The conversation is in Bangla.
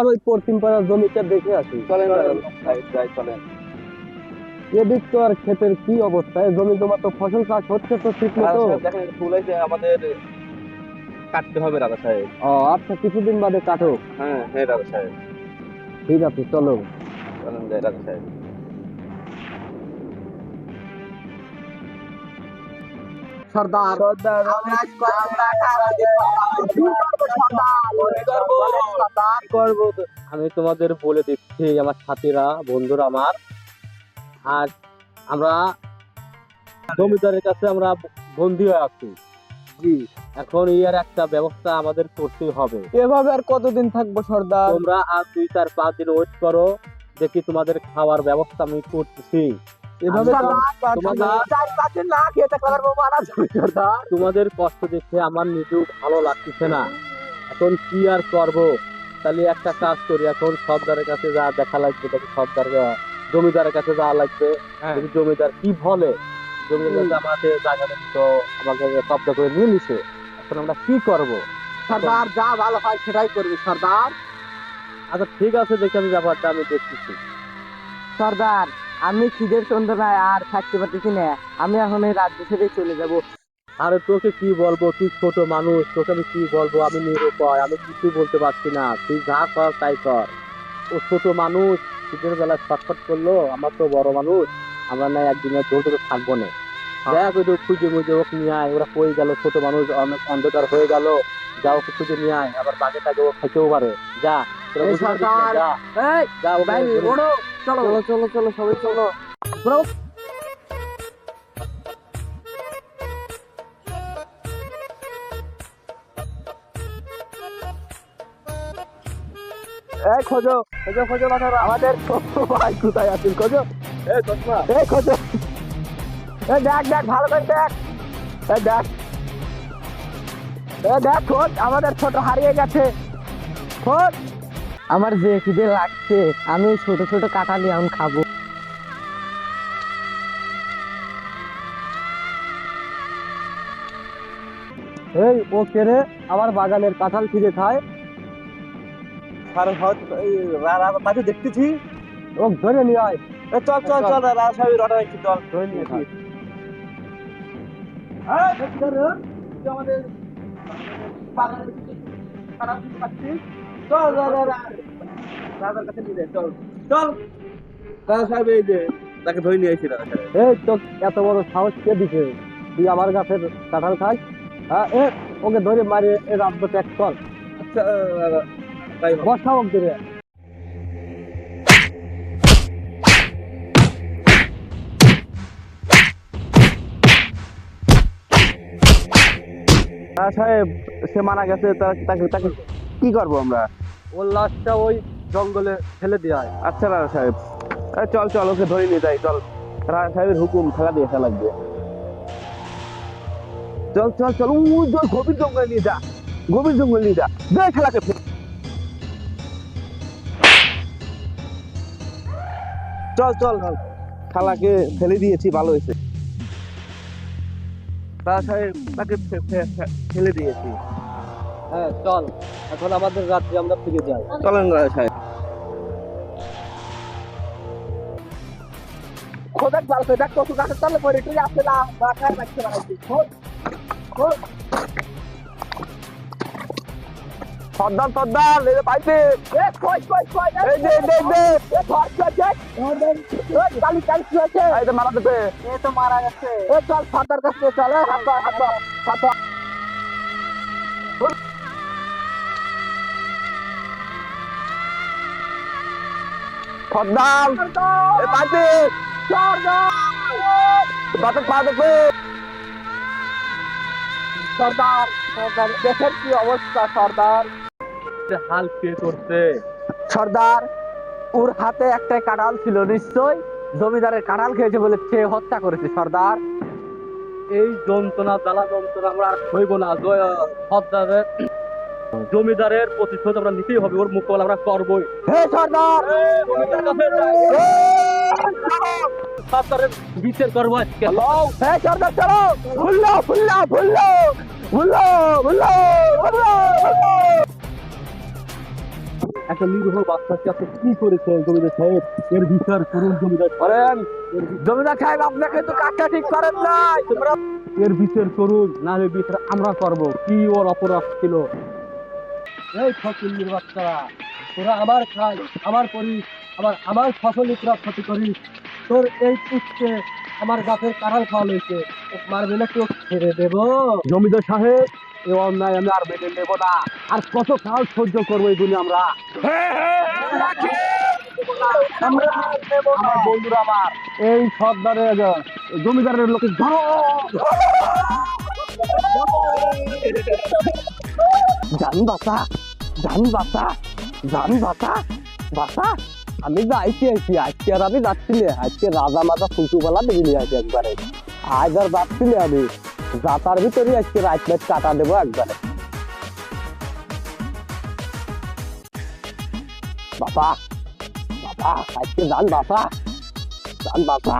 আর ওই পশ্চিম পাড়ার জমিটা দেখে আসি। চলেন যাই চলেন। এদিক তো আর ক্ষেতের কি অবস্থা, এই জমি জমা তো ফসল চাষ হচ্ছে তো ঠিক মতো। দেখেন ফুল হয়েছে, আমাদের কাটতে হবে রাজা সাহেব। ও আচ্ছা, কিছুদিন বাদে কাটো। হ্যাঁ হ্যাঁ রাজা সাহেব, ঠিক আছে, চলো। চলেন যাই রাজা সাহেব। সর্দার সর্দার করবো। আমি তোমাদের বলে দিচ্ছি আমার সাথীরা, বন্ধুরা আমার, আর আমরা জমিদারের কাছে আমরা বন্দী হয়ে আছি। এখন এর একটা ব্যবস্থা আমাদের করতে হবে। এভাবে আর কতদিন থাকবো সর্দার? তোমরা আর 2-4-5 দিন ওয়েট করো, দেখি তোমাদের খাওয়ার ব্যবস্থা আমি করতেছি। এভাবে তোমাদের কষ্ট দেখে আমার নিজেও ভালো লাগতেছে না। এখন কি আর করব, তাহলে একটা কাজ করি, এখন সর্দারের কাছে যা দেখা লাগবে, দেখি সর্দার জমিদারের কাছে যাওয়া লাগবে। দেখি জমিদার কি বলে। জমিদার আমাদের জায়গা তো আমাকে কব্জ করে নিয়ে নিছে, এখন আমরা কি করব? সর্দার যা ভালো হয় সেটাই করবি সর্দার। আচ্ছা ঠিক আছে, দেখি আমি ব্যাপারটা আমি দেখতেছি। সর্দার আমি খিদের যন্ত্রণায় আর থাকতে পারতেছি না, আমি এখন এই রাজ্য ছেড়ে চলে যাব। আরে তোকে কি বলবো, তুই ছোট মানুষ, তোকে আমি কি বলবো, আমি নিরুপায়, আমি কিছু বলতে পারছি না। তুই যা কর তাই কর। ও ছোট মানুষ, শীতের বেলা ছটফট করলো, আমার তো বড় মানুষ, আমরা না একদিনের ধরে ধরে থাকবো না। দেখ ওই তো খুঁজে মুজে ওকে নিয়ে আয়, ওরা কই গেল, ছোট মানুষ অনেক অন্ধকার হয়ে গেল, যা ওকে খুঁজে নিয়ে আয়, আবার বাগে টাকে ও খাইতেও পারে। যা তোরা বুঝতে পারছিস না, যা যা ওকে ধরে- চলো চলো চলো চলো সবাই চলো। এই খোঁজো খোঁজো খোঁজো বাছারা, আমাদের ভাই কোথায় আছেন, খোঁজো। এই চশমা, এই খোঁজো, এই দেখ দেখ ভালো করে দেখ, এই দেখ, এই দেখ খোঁজ, আমাদের ছোট হারিয়ে গেছে, খোঁজ। আমার যে খিদে লাগছে, আমি ছোট ছোট কাঁঠালি আম খাবো। এই ও কে রে, আমার বাগানের কাঁঠাল ছিঁড়ে খায়। তাকে দেখতেছি। ও ধরে নিয়ে আয়। চল চল চল রাজা সাহেবের অর্ডার একটু চল ধরে নিয়েছি। আমাদের চল রাজার কাছে নিয়ে চল চল। রাজা সাহেব এই যে তাকে ধরে নিয়ে আসি রাজা সাহেব। এই তো এত বড় সাহস কে দিছে, তুই আমার গাছের কাঁঠাল খাস? হ্যাঁ, এ ওকে ধরে মারিয়ে এ রাজ্য ত্যাগ কর। আচ্ছা তাই হোক। বর্ষা হোক ধরে। রাজা সাহেব সে মারা গেছে, তাকে তাকে কি করবো আমরা? ওর লাশটা ওই জঙ্গলে ফেলে দেওয়া হয়। আচ্ছা রাজা সাহেব, চল চল ওকে ধরে নিয়ে যাই চল। রাজা সাহেবের হুকুম, খেলা দিয়ে খেলা লাগবে। চল চল চল ওই গভীর জঙ্গলে নিয়ে যা, গভীর জঙ্গলে নিয়ে যা, দে খেলাকে চল চল খালাকে ফেলে দিয়েছি, ভালো হয়েছে। রাজা সাহেব তাকে ফেলে দিয়েছি। হ্যাঁ চল, এখন আমাদের রাত্রে আমরা ফিরে যাই। চলেন রাজা সাহেব। খোদাক ভালো করে দেখ, কত গাছের তলে পড়ে তুই আসলে মাথায় রাখতে পারছিস। সর্দার সর্দার লেগে পাইছে, মারা দেবে, মারা গেছে। চল সর্দার কাছে চল, সর্দার পাইছে, সর্দার পা দেখবে। সর্দার সর্দার দেশের কি অবস্থা সর্দার? হাল কে করছে? সর্দার ওর হাতে একটা কাঁঠাল ছিল, নিশ্চয় জমিদারের কাঁঠাল খেয়েছে বলে সে হত্যা করেছে সর্দার। এই যন্ত্রণা জ্বালা যন্ত্রণা আমরা আর সইব না। সর্দারের জমিদারের প্রতিশোধ আমরা নিতেই হবে, ওর মোকাবেলা আমরা করবোই। হে সর্দার, সর্দারের বিচার করবো আজকে। হে সর্দার চলো, ভুললো ভুললো ভুললো ভুললো ভুললো ভুললো। একটা নিরীহ বাচ্চাকে আপনি কি করেছেন জমিদার সাহেব? এর বিচার করুন জমিদার সাহেব। করেন জমিদার সাহেব, আপনাকে তো কাজটা ঠিক করেন নাই তোমরা। এর বিচার করুন, না হলে বিচার আমরা করব। কি ওর অপরাধ ছিল? এই ফকিন্নির বাচ্চারা, তোরা আমার খাই, আমার করিস, আমার ফসলি তোরা ক্ষতি করিস। তোর এই পুষকে আমার গাছের কাঁঠাল খাওয়া হয়েছে, মারবে না কেউ ছেড়ে দেব? জমিদার সাহেব, এই অন্যায় আমি আর মেনে নেব না। আর কত কাল সহ্য করবো এই দুনিয়া আমরা? আমার বন্ধুরা, আমার এই সর্দারের জমিদারের লোকে ধরো। জান বাসা, জান বাসা, জান বাসা, বাসা। আমি যাইছি আজকে আর আমি যাচ্ছি না। আজকে রাজা মাজা ফুলটুবেলা বেরিয়ে আছে একবারে। আজ আর যাচ্ছি না আমি, যাতার ভিতরে আজকে রাত রাত কাটা দেবো একবারে। বাবা, বাবা, আজকে যান বাসা, যান বাসা।